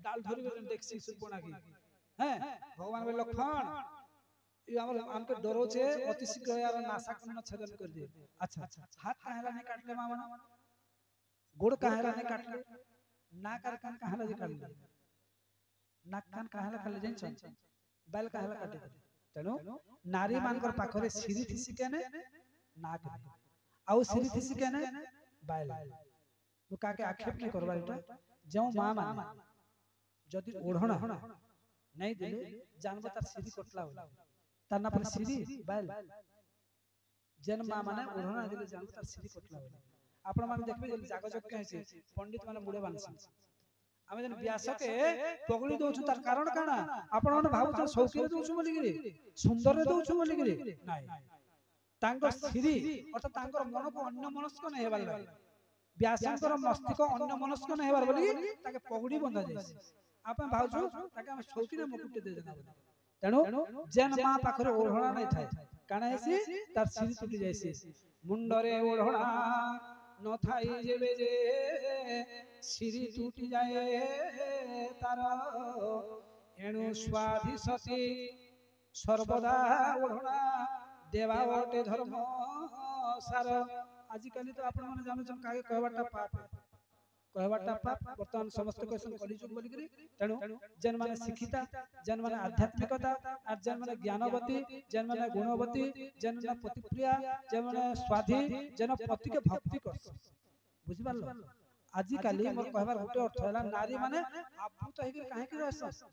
डाल धरी गले देखसी सुपना की हैं भगवान बोले लखन ये हमके डरो छे अति शीघ्र यार नासा कन्न छेदन कर दे। अच्छा हाथ काहेला नहीं काटले मामा गोड़ काहेला नहीं काटले नाक और कान काहेला नहीं काटले नाक कान काहेला काटले जान बैल काहेला काटे तेनु नारी मानकर पाखरे सिरी थिसी केने नाक आउ सिरी थिसी केने बैल मु काके आक्षेप नहीं करबा एटा जो मां माने जदि ओढणा नहीं देले जानबो तार सिरी कटला होला तार ना पर सिरी बैल जन मां माने ओढणा देले जानबो तार सिरी कटला होला आपण माने देखबे जदि जागजक कहै छै पंडित माने मुडे बानसन आमे जन व्यास के पगली दोछु तार कारण काना आपण माने भाबु सौखी दोछु बोली गिरी सुंदर दोछु बोली गिरी नाही तांको सिरी अर्थात तांको मन को अन्य मनस्क नै हेबार लागे व्यासंकर मस्तिष्क अन्य मनस्क नै हेबार बोली ताके पगड़ी बंधा जाय आपन भाउछु ताके हम सौखी रे मुकुट दे देना बोली तेनु जेन मां पाखरे ओढणा नै थाय काना हेसी तार सिरी टूटी जायसी मुंडरे ओढणा न थाई जेबे जे सिरी टूटी जाए तार एणु स्वाधि सती सर्वदा ओढणा देवा ओटे धर्म सार आजिकल तो आपण माने जानु छन कागे कहबाटा पाप वर्तमान समस्त क्वेश्चन कलिजुग बोली करी तेनु जन माने शिक्षिता जन माने आध्यात्मिकता और जन माने ज्ञानवती जन माने गुणवती जन माने पतिप्रिया जन माने स्वाधी जन पति के भक्ति करस बुझि पारलो आजिकल मोर कहबार गुटे अर्थ होला नारी माने आपूत हेकि काहे कि रहस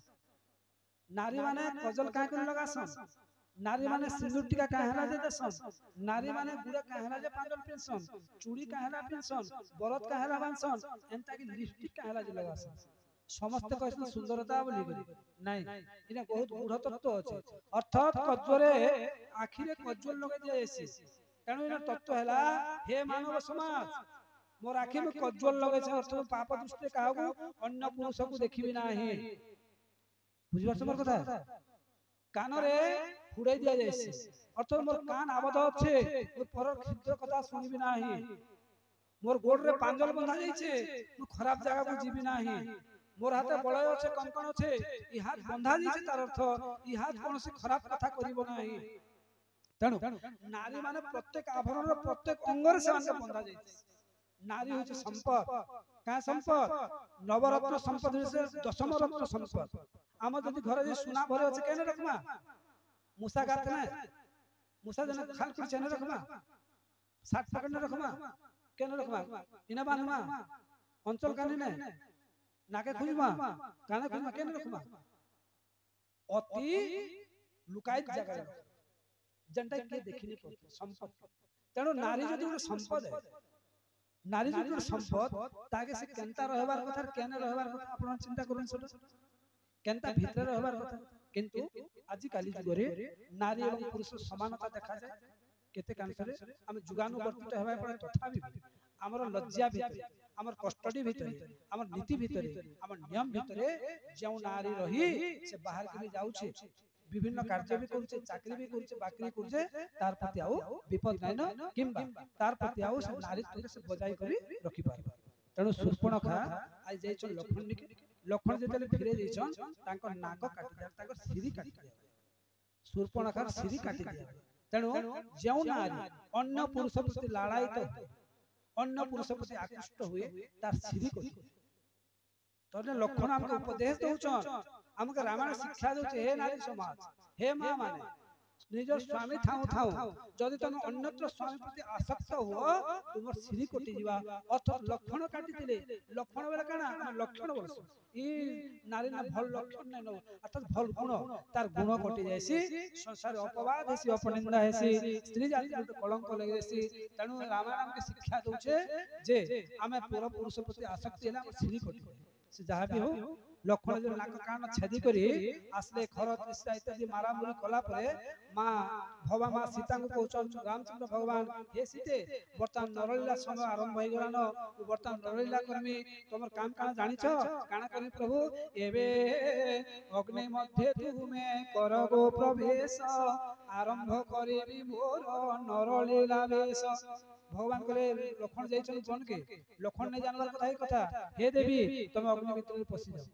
नारी माने कजल काहे कि लगासन नारी माने सिंदूर टीका काहेला जे दसन नारी माने गुड़ा काहेला जे पांजल पेंसन चूड़ी काहेला पेंसन बरत काहेला बांसन एंता कि लिपस्टिक काहेला जे लगासन समस्त कहसन सुंदरता बोली गली नाही इने बहुत गूढ़ तत्व अछि अर्थात कज्जरे आखिरे कज्जल लगे दियासी तेणु इने तत्व हैला हे मानव समाज मोर आखि में कज्जल लगे छै अर्थात पाप दृष्टि काहू अन्य पुरुष को देखिबी नाही बुझिबा समर कथा कान रे फुड़ाई दिया जायसी अर्थात मोर कान आबद्ध अछि मोर पर क्षुद्र कथा सुनिबी नाही मोर गोड़ रे पांजल बंधा जाय छै मु खराब जगह को जीबी नाही मोर हाथे बळय अछि कंकण अछि ई हाथ बंधा जाय छै तार अर्थ ई हाथ कोनोसी खराब कथा करिबो नाही तेनु नारी माने प्रत्येक आभरण रो प्रत्येक अंग रे से माने बंधा जाय छै नारी होछि संपद का संपद नवरत्न संपद से दशम रत्न संपद आम जदि घर जे सुना भरे अछि केने रखमा मूसा गात ना मूसा जन खाल कुछ चने रखमा 60 पकड़ने रखमा केने रखमा इना बानमा अंचल काने ने नाके खुजमा काने खुजमा केने रखमा अति लुकायत जगह जनता के देखिनी पड़ते संपद तेणु नारी जदि संपद है नारी जदि संपद ताके से केनता रहबार कथा केने रहबार कथा आपण चिंता करन सट केनता भीतर रहबार कथा किंतु आजि काली जुगरे नारी एवं पुरुष समानता देखा जाए केते कांसरे हम जुगानुवर्तित हेबा पड़े तथापि हमर लज्जा भितरे हमर कष्टडी भितरे हमर नीति भितरे हमर नियम भितरे जेउ नारी रही से बाहर के जाउ छे विभिन्न कार्य भी करू छे चाकरी भी करू छे बाकरी करू छे तार प्रति आउ विपद नै न किंबा तार प्रति आउ से नारीत्व से बजाई करी रखि पारबा तेणु सुर्पणखा आज जाय छ लखन जेतले फिरे जैछन तांको नाक काटी दिया तांको सिरी काटी दिया सुर्पणखार सिरी काटी दिया तेणु जेउ नारी अन्य पुरुष प्रति लाड़ायित अन्य पुरुष प्रति आकृष्ट हुए तार सिरी काटी तने लखन हमके उपदेश दउछन हमके रामायण शिक्षा दउछे हे नारी समाज हे मां माने निजर स्वामी थाउ थाउ जदि तुम अन्यत्र स्वामी प्रति आसक्त हो तुमर सिरी कटि जीवा अर्थात लक्षण काटी दिले लक्षण बेला काना लक्षण वर्ष ई नारी ना भल लक्षण नै न अर्थात भल गुण तार गुण कटि जायसी संसार अपवाद हेसी अपनिंदा हेसी स्त्री जाति तो कलंक लगे हेसी तनु रामायण के शिक्षा दउछे जे हमें पूरा पुरुष प्रति आसक्ति हैला सिरी कटि से जहा भी हो लक्षण जो नाक कान छेदी करी आसले खर तृष्णा इत्यादि मारामुरी कला परे मां भवा मां सीता को कहउछन रामचंद्र भगवान हे सीते वर्तमान नरलीला समय आरंभ होई गलान वर्तमान नरलीला कर्मी तमर काम काना जानि छ काना करी प्रभु एबे अग्नि मध्ये तुमे करगो प्रवेश आरंभ करेबी मोर नरलीला वेश भगवान करे लखन जाइछन जन के लखन नै जानबार कथा हे कथा हे देवी तुम अग्नि भितर पसि जाओ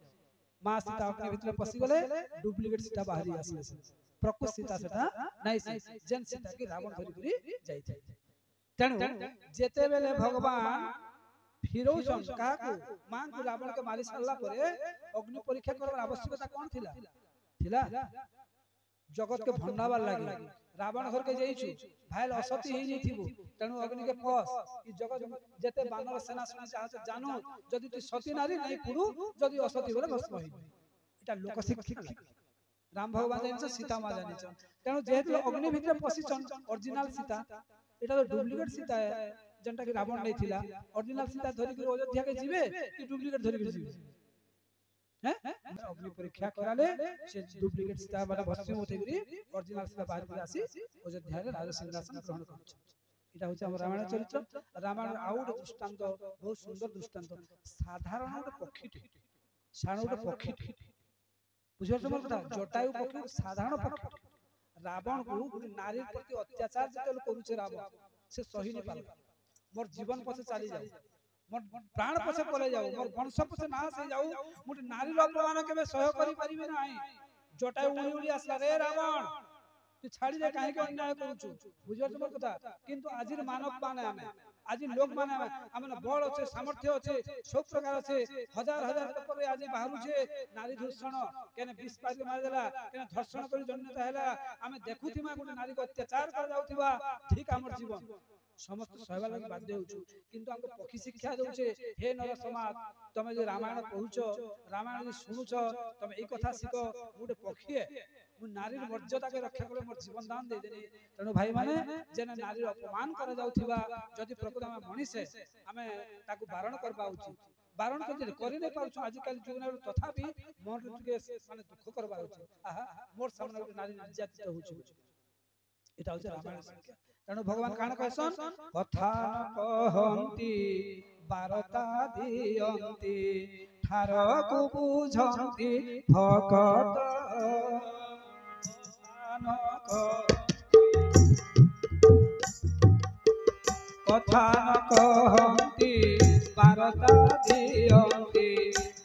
मां सीता अग्नि भितर पसी गले डुप्लीकेट सीता बाहरी आसी प्रकृत सीता सेटा नाही से जेन सीता की रावण धरि करी जाई थे तेनु जेते बेले भगवान फिरौसन काकू मां को रावण के मारी सारला परे अग्नि परीक्षा करबार आवश्यकता कोन थिला थिला जगत के भंडाबार लागी रावण घर के जाइछु भाइल असती ही जेथिबो तेनु अग्नि के पस ई जगत जेते बानर सेना सुना चाहत जानो जदि तू सती नारी नहीं पुरु जदि असती बोले भस्म होई एटा लोक शिक्षा राम भगवान जानिछ सीता मां जानिछ तेनु जेहेतु अग्नि भितर पसिछन ओरिजिनल सीता एटा तो डुप्लीकेट सीता है जनता के रावण नहीं थिला ओरिजिनल सीता धरि के अयोध्या के जीवे कि डुप्लीकेट धरि के जीवे हैं अग्नि परीक्षा कराले से डुप्लीकेट सीता बड़ा भस्म होते गरी ओरिजिनल सीता बाहर के आसी अयोध्या रे राज सिंहासन ग्रहण करछ एटा होछ हम रामायण चरित्र रामायण आउट दृष्टांत बहुत सुंदर दृष्टांत साधारण पक्षीटे साधारण पक्षीटे बुझियो समझ कथा जटायु पक्षी साधारण पक्षी रावण को नारी प्रति अत्याचार जते करूछ रावण से सही नहीं पाल मोर जीवन पछे चली जाऊ मोर प्राण पछे पले जाऊ मोर वंश पछे नाश हो जाऊ मोर नारी अपमान केबे सहय करि परिबे नाही जटायु उड़ी उड़ी आसला रे रावण तू छाड़ी दे काहे के अन्याय करूछु बुझियो तुमर कथा किंतु आजिर मानव माने आमे आज लोक माने आमे बल अछि सामर्थ्य अछि सब प्रकार अछि हजार हजार पेपर आज बाहरु छे नारी धर्षण केने 20 पार मार देला केने धर्षण करी जन्नता हैला आमे देखुथिमा गुटे नारी को अत्याचार कर जाउथिबा ठीक हमर जीवन समस्त सहबा लागि बाध्य होछु किंतु हमको पक्षी शिक्षा दोछे हे नर समाज तमे जे रामायण पहुचो रामायण जे सुनुछो तमे ए कथा सिको गुटे पक्षी है मु नारी मर्यादा के रक्षा करे मोर जीवन दान दे देनी तनो भाई माने जेने नारी अपमान कर जाउथिबा जदि प्रकृत हम मनीषे हमें ताकू बारण करबा उचित बारण कर करि नै पाउछु आज काल जुग ना तथापि मोर के माने दुख करबा उचित आहा मोर सामने नारी निर्यातित होछु एटा होछ रामायण संख्या तनो भगवान कान कहसन कथा कहंती बारता दियंती ठार को बुझंती भकत कथा कहंती बारता दियंती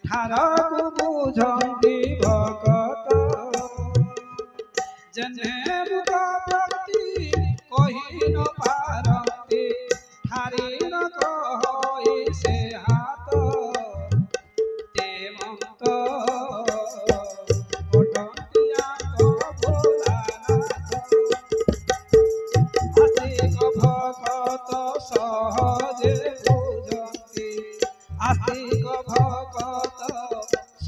ठार को बुझंती भकत जने मुदा भक्ति कहि न पारंती ठारी न कहई से हाथ ते मंत ओटंतिया को भोलानाथ आस्तिक भक्त सहजे बुझंती आस्तिक भक्त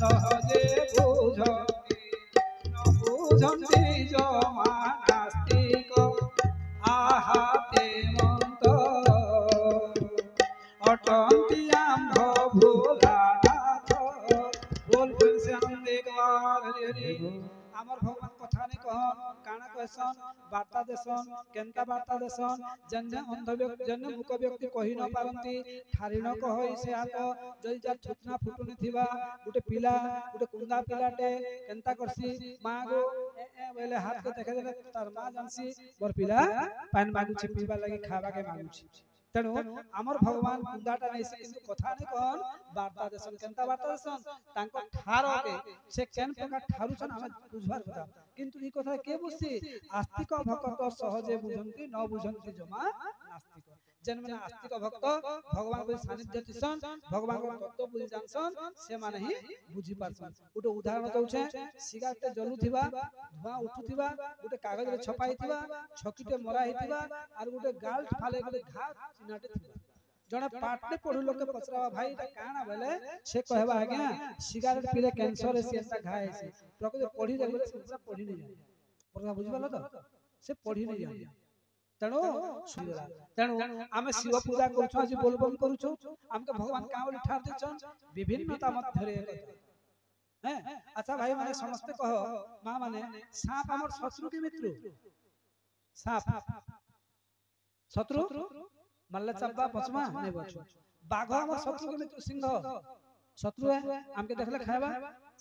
सहजे बुझंती न बुझंती जो मानास्तिक आहा ते मंत अटंती आंभ भोलानाथ बोल फिर से हम एक बार हरि हमर भगवान कथा ने कह काना कहसन वार्ता देसन केनता वार्ता देसन जन्ने अंध व्यक्ति जन्ने मुख व्यक्ति कहि न पारंती ठारी न कहई से हाथ जई जा छुटना फुटुनी थिबा गुटे पिला गुटे कुंदा पिलाटे केनता करसी मां गो ए बोले हाथ के देखे देले तार मां जानसी मोर पिला पान मागुची पीबा लागि खाबा के मागुची तेनु हमर भगवान कुंदाटा नै से किंतु कथा नै कहन वार्ता देसन केनता वार्ता देसन तांको ठारो के से केन प्रकार ठारू छन हम बुझबार कथा किंतु ई कथा के बुझसी आस्तिक भक्त सहजे बुझंती न बुझंती जमा नास्तिक जन माने आस्तिक भक्त भगवान को सानिध्य तिसन भगवान को तत्व बुझि जानसन से माने ही बुझि पारसन उटे उदाहरण दउछे सिगारेट जलुथिबा धुआं उठुथिबा उटे कागज रे छपाइथिबा छकीटे मरा हिथिबा आर उटे गाल फाले गले घा चिनाटे थिबा जने पाटने पढु लोक के पचरावा भाई एटा काना भेले से कहबा आज्ञा सिगारेट पीले कैंसर से एटा घाय से प्रकृति पढी देबे से पूरा पढी नै जाय पूरा बुझिबला त से पढी नै जाय तेणु सुनिला तेणु आमे शिव पूजा करछु आज बोलबम करछु हमके भगवान कावली ठार देछन विभिन्नता मध्य रे हैं अच्छा भाई माने समस्त कह मां माने सांप हमर शत्रु के मित्र सांप शत्रु मल्ल चब्बा पचमा नै बचो बाघ हमर शत्रु के मित्र सिंह शत्रु है हमके देखले खायबा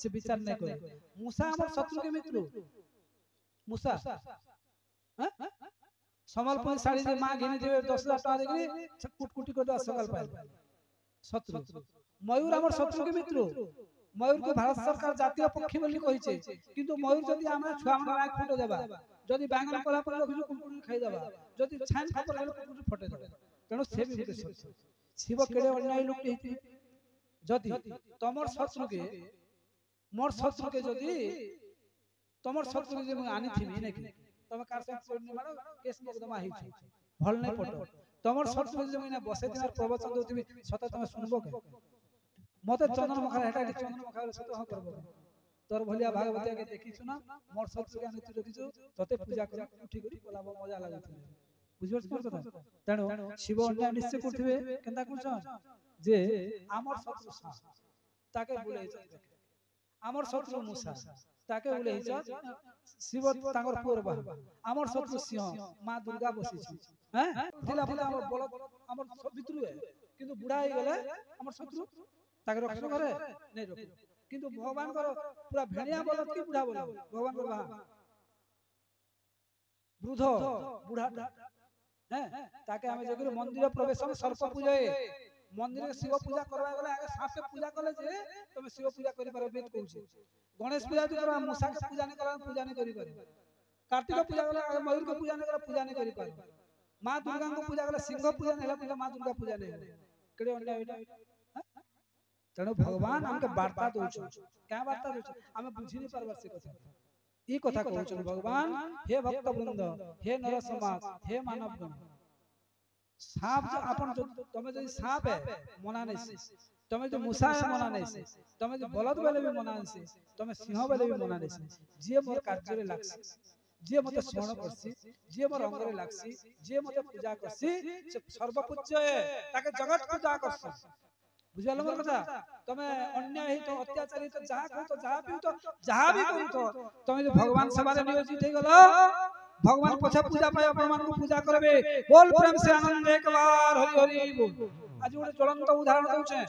से विचार नै करे मूसा हमर शत्रु के मित्र मूसा हैं समलपुर साड़ी जे मां घिनी देबे 10,000 टका देकरी कुटकुटी को 10 सकाल पाइल शत्रु मयूर हमर शत्रु के मित्र मयूर को भारत सरकार जातीय पक्षी बोली कहिছে কিন্তু मयूर जदी हमरा छुआ मन राख फुटे देबा जदी बैंगन पला पर रखिजु कुकुर खाइ देबा जदी छान खपर गेल कुकुर फटे देबा तेणु से भी गुटे सत्य शिव केडे अन्याय लोक हेति जदी तमर शत्रु के मोर शत्रु के जदी तमर शत्रु जे आनी थिबी नै कि तमे कार से छोड़नी मारो केस मुकदमा हिछ भल नै पटो तमर शत्रु जे मने बसे दिनार प्रवचन दोथिबी सत तमे सुनबो के मते चंदन मखा हेटा चंदन मखा सत ह करबो तोर भलिया भागवत के देखिछु ना मोर शत्रु के आनी रखिछु तते पूजा कर उठी करी पलाबो मजा लागथि बुझबस मोर कथा तेणु शिव अन्याय निश्चय करथिबे केनता कुछ जे आमर शत्रु सा ताके बुलेइ आमर शत्रु मूसा ताके बुलेइ शिव तांगर पुर बा आमर शत्रु सिंह मां दुर्गा बसी छी हैं दिला बोले हमर बल हमर शत्रु है किंतु बुढ़ा हो गले हमर शत्रु ताके रक्षण करे नै रखो किंतु भगवान को पूरा भेड़िया बोलत की बुढ़ा बोल भगवान को बा वृद्ध बुढ़ा हैं ताके हमें जगरे मंदिर प्रवेश में सर्प पूजा मंदिर शिव पूजा करवा गले आगे सापे पूजा कले जे तमे शिव पूजा करि पारो वेद कहू गणेश पूजा तो करा मूसा के पूजा नहीं करा पूजा नहीं करी पारो कार्तिक पूजा गले आगे मयूर के पूजा नहीं करा पूजा नहीं करी पारो मां दुर्गा को पूजा गले सिंह पूजा नहीं होला मां दुर्गा पूजा नहीं केडे अन्याय एटा तेणु भगवान हमके वार्ता दोछ क्या वार्ता दोछ हमें बुझी नहीं पारबार से कथा ई कथा कहउछ भगवान हे भक्त वृंद हे नर समाज हे मानव गण सांप जो अपन जो तमे जो सांप है मना नहीं तमे जो मूसा है मना नहीं तमे जो बलद बेले भी मना नहीं तमे सिंह बेले भी मना नहीं जे मोर कार्य रे लागसी जे मते स्मरण करसी जे मोर अंग रे लागसी जे मते पूजा करसी से सर्वपूज्य है ताके जगत पूजा करसी बुझल मोर कथा तमे अन्याय ही तो अत्याचारी तो जहा कहो तो जहा भी करू तो तमे जो भगवान सेवा रे नियोजित हे गलो भगवान पछा पूजा पाए भगवान को पूजा करबे बोल प्रेम से आनंद एक बार हरि हरि बोल आज गोटे ज्वलंत उदाहरण दउछे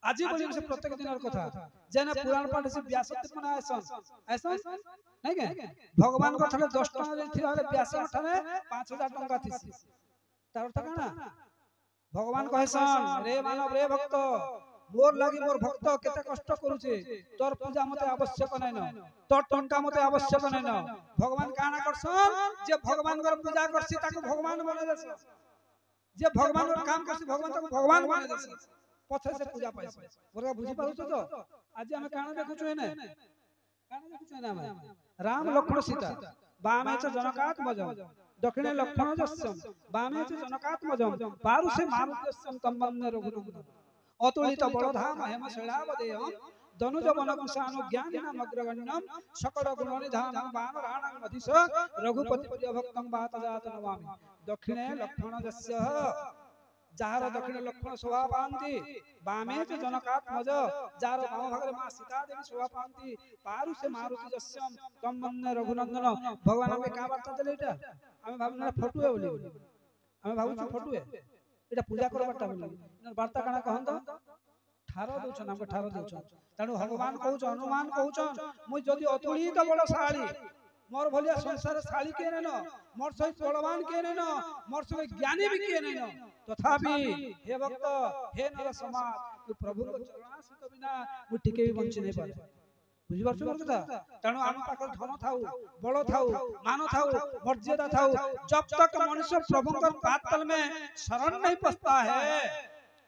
आज बोली से प्रत्येक दिन और कथा जेना पुराण पाठ से व्यासदेव मना ऐसन नहीं के भगवान को थले 10 टका देथि हले व्यास उठाने 5000 टका थिसी तार अर्थ काना भगवान कहसन रे मानव रे भक्त मोर लागि मोर भक्त केते कष्ट करूछे तोर पूजा मते आवश्यक नै न तोर टंका मते आवश्यक नै न भगवान काना करसन जे भगवान कर पूजा करसी ताको भगवान बने देस जे भगवान कर काम करसी भगवान ताको भगवान बने देस पछे से पूजा पाइस ओरा बुझी पाउछ तो आज हम काना देखुछु एने काना देखुछु ना हम राम लक्ष्मण सीता बामे च जनकात्मज दक्षिणे लक्ष्मण जस्यम बामे च जनकात्मजम पारुषे मारुतस्यम तम्बन्ने रघुनंदन अतुलित बलधाम हेम शैलावदेयम धनुज वनकुशानु ज्ञानिनाम अग्रगण्यम सकल गुणनिधानं वानराणां मधिष रघुपति प्रिय भक्तं वातजात नमामि दक्षिणे लक्ष्मणजस्य जार दक्षिण लक्ष्मण शोभा पांति बामे च जनकात्मज जार वाम भागरे मां सीता देवी शोभा पांति पारुषे मारुति जस्यम तम मन्ने रघुनंदन भगवान हमें का वार्ता देले एटा हमें भाबना फोटो है बोली हमें भाबु फोटो है एटा पूजा करबाटा बोली वार्ता काना कहन तो ठारो दोछन हमके ठारो दोछन तणु भगवान कहउछ हनुमान कहउछ मु जदी अतुलित बलशाली मोर भलिया संसार शाली के न मोर सहित बलवान के न मोर सहित ज्ञानी भी के न तथापि हे भक्त हे नर समाज तू प्रभु को चरणाश्रित बिना मु टिके भी बंची नहीं पारे बुझि पारछ मोर कथा तणु हम पाखल धन थाउ बल थाउ मान थाउ मर्यादा थाउ जब तक मनुष्य प्रभु के पाद तल में शरण नहीं पसता है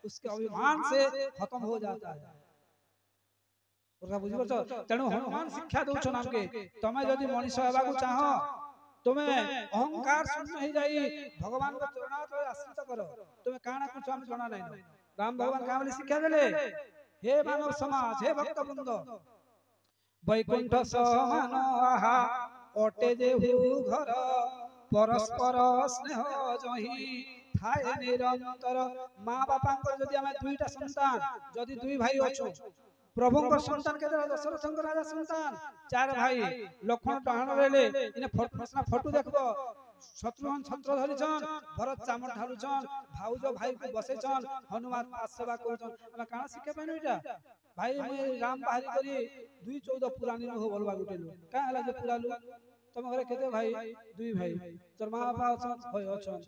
उसके अभिमान से खत्म हो जाता है ओरा बुझि पारछ तणु हनुमान शिक्षा दउछ हमके तमे जदी मनुष्य हेबा को चाहो तुमे अहंकार शून्य हो जाई भगवान को चरणात आश्रित करो तुमे काना कुछ हम जणा नहीं राम भगवान का बोली शिक्षा देले हे मानव समाज हे भक्त वृंद वैकुंठ समान आहा ओटे जेहु घर परस्पर स्नेह जही थाए निरंतर मां बापा को जदी हमें दुईटा संतान जदी दुई भाई अछो प्रभु को संतान के दशरथ राजा संतान चार भाई लक्ष्मण टहन रेले इने फोटो देखबो शत्रुघ्न छत्र धरिछन भरत चामर ढालुछन भाउजो भाई को बसेछन हनुमान पास सेवा करछन हम काना शिक्षा पाइनु एटा भाई मैं राम बाहरी करी 214 पुरानी हो बोलबा गुटेलु का हला जे पुरालु तुम घरे केते भाई दुई भाई तोर मां बापा अछन होय अछन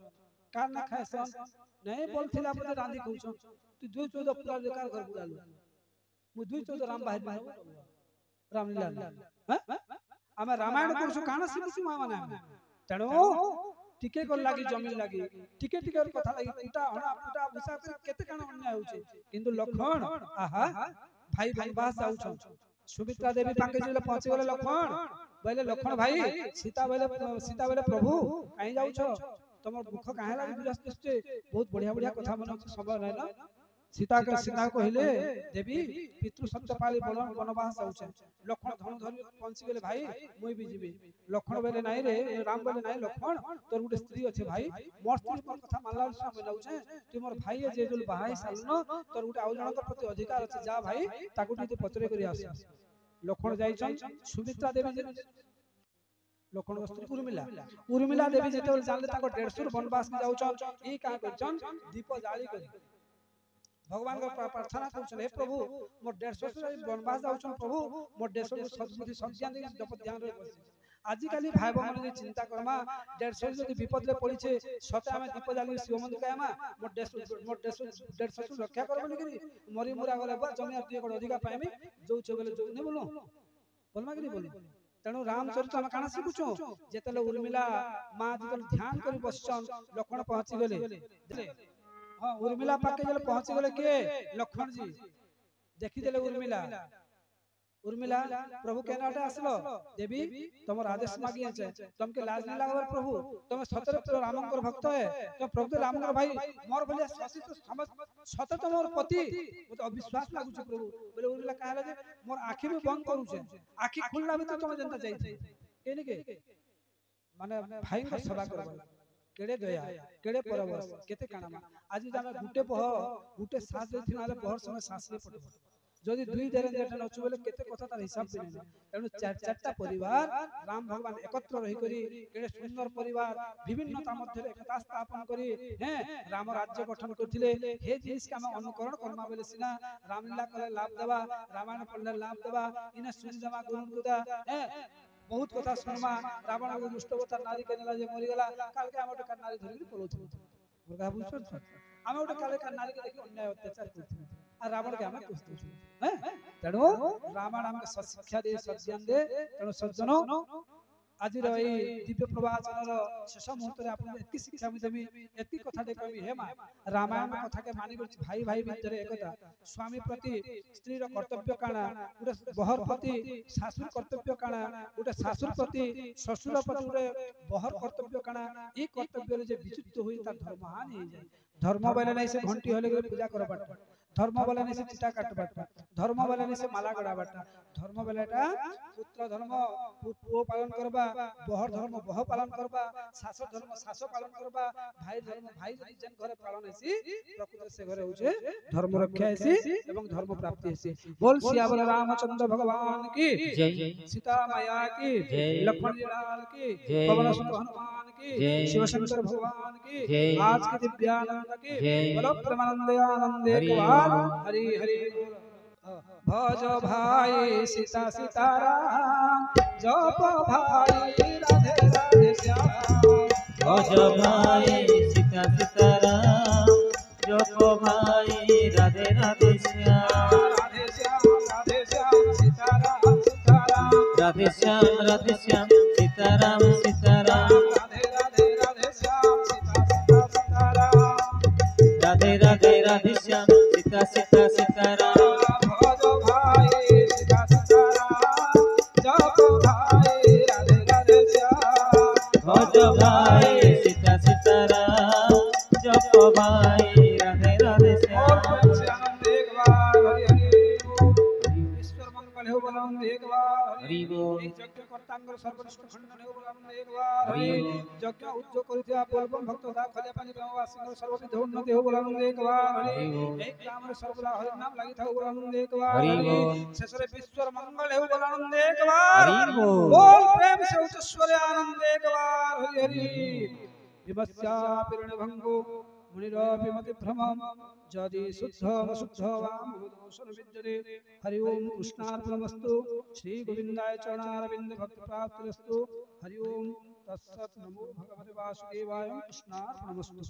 कान ना खायसन नहीं बोलथिला पते रांधी कहउछन तू 214 पुरा बेकार घर पुरालु मु दुई चौदह राम बाहर रामलीला आम रामायण कर काना शिखु माँ मैंने तेणु टिके कर लगी जमीन लगी टिके टिके कथा लगी पिटा हणा पिटा भूसा कर केते काना अन्याय होचे किंतु लखन आहा भाई वनवास जाउछन सुमित्रा देवी ताके जेले पहुंचे गले लखन बोले लखन भाई सीता बोले प्रभु कहीं जाउछो तुम मुख काहे लागी विरस दिसते बहुत बढ़िया बढ़िया कथा मन समय नै न सीता कहले देवी पितृ सत्य पाली वनवास जाउछे लखन धन धरि पहुंची गेले भाई मुई भी जीबी लखन बोले नाही रे राम बोले नाही लखन तोर गुटे स्त्री अछि भाई मोर स्त्री पर कथा मानला समय जाउछे तू मोर भाई जे जोल बाहाई सालनो तोर गुटे आउ जनक प्रति अधिकार अछि जा भाई ताकू ती पचरे करी आस लखन जाइछन सुमित्रा देवी जे लखन स्त्री उर्मिला देवी जेते जानले ताको 150 वनवास जाउछन ई का करछन दीप जाली करी भगवान का प्रार्थना कर प्रभु मोर 150 वनवास जाउछन प्रभु मोर 150 सद्बुद्धि सज्ञान दे जप ध्यान रे बस आजिकाली भाई बहन जे चिंता करमा 150 जदि विपद रे पड़ीछे सते हमें दीप जाली शिव मंदिर कायमा मोर 150 रक्षा करबनी करी मरी मुरा गले बा जमी आती एक अधिका पाएमी जो छबले जो ने बोलो बोलमा कि बोली तेणु रामचरित हम काना शिखुछो जेतले उर्मिला मां जेतले ध्यान करी बसछन लखन पहुंची गेले हां उर्मिला पाके जले पहुंची गेले के लखन जी देखि देले उर्मिला प्रभु केनाटे आसलो देवी तुम आदेश मागी आछे तुमके लाज नहीं लागबर प्रभु तुम सतरे तो रामंकर भक्त है तो प्रभु रामंकर भाई मोर बोले शशि तो समझ सत तो मोर पति मते अविश्वास लागु छ प्रभु बोले उर्मिला कहला जे मोर आखि भी बंद करू छे आखि खुलला भी तो तुम जनता जाई केने के माने भाई को सेवा करबा केड़े दया केड़े परवश केते काना आज जाना गुटे पह गुटे साथ दे थिनाले पहर समय सांस ले पड़ो जदि दुई देरे जेठा नचु बोले केते कथा तार हिसाब पे नै तेनु चारटा परिवार राम भगवान एकत्र रही करी केड़े सुंदर परिवार विभिन्नता मध्य एकता स्थापन करी हैं राम राज्य गठन करथिले हे जिनिस के हम अनुकरण करमा बेले सिना रामलीला कले लाभ देबा रामायण पढ़ले लाभ देबा इने सुन जमा गुरु गुदा हैं बहुत कथा सुनमा रावण को दुष्टवता नारी केनेला जे मरि गेला काल के हम ओटा नारी धरि पलोथि मुर्गा बुझछ हम ओटा काल के नारी के देखि अन्याय अत्याचार करथि आ रावण के हम कुछ हैं तेणु रामायण हमके शिक्षा दे सज्ञान दे तेणु सज्जनो आज रही दिव्य प्रवचन शेष मुहूर्त रे आपन एति शिक्षा देमी एति कथा दे कहबी हे मां रामायण कथा के मानि कर भाई भाई भीतर एकता स्वामी प्रति स्त्री रो कर्तव्य काना उडे बहर प्रति सासुर कर्तव्य काना उडे सासुर प्रति ससुर प्रति उडे बहर कर्तव्य काना ई कर्तव्य रे जे विचित्र होई ता धर्म हानि हो जाय धर्म बोले नै से घंटी होले पूजा करबाट धर्म बोले नै से चिता काटबाट धर्म बोले नै से माला गड़ाबाट धर्म बोलेटा पुत्र धर्म पुओ पालन करबा बहर धर्म बह पालन करबा सास धर्म सास पालन करबा भाई धर्म भाई जदि जन घरे पालन हेसी प्रकृति से घरे होचे धर्म रक्षा हेसी एवं धर्म प्राप्ति हेसी बोल सियावर रामचंद्र भगवान की जय सीता मैया की जय लक्ष्मण जी लाल की जय पवन सुत हनुमान की जय शिव शंकर भगवान की जय आज के दिव्यानंद की जय बोलो परमानंद आनंद एक बार हरि हरि बोल भज भाई सीता सीताराम जप भाई राधे राधे श्याम भज भाई सीता सीताराम जप भाई राधे राधे श्याम राधे श्याम सीताराम सीताराम राधे श्याम सीताराम सीताराम राधे राधे राधे श्याम सीता सीता सीताराम राधे राधे राधे श्याम सीता सीता सीताराम भज भाई सीता सीताराम जप भाई राधे राधे श्याम भज भाई सीता सीताराम जप भाई राधे राधे श्याम आनंद एक बार हरि हरि ईश्वर मंगल हो बोलन एक बार हरि बोल यज्ञ कर्तांगर सर्वनिष्ठ खंडन हो बोलन एक बार हरि यज्ञ उज्जो करिथिया बोलबम भक्त दा खले पानी ब्रह्मवासी सर्वविध उन्नति हो बोलन एक बार हरि एक नाम रे सर्वला हरि नाम लागि था बोलन एक बार हरि शेषरे ईश्वर मंगल हो बोलन एक बार हरि बोल प्रेम से उच्चस्वर आनंद एक बार हरि हरि विमस्या पिरण भंगो मुनिराभिमति भ्रमम जदि शुद्धम शुद्धवाम दोषन विद्यते हरि ओम कृष्णार्पणमस्तु श्री गोविंदाय चरणारविंद भक्त प्राप्तिरस्तु हरि ओम तत्सत् नमो भगवते वासुदेवाय कृष्णार्पणमस्तु।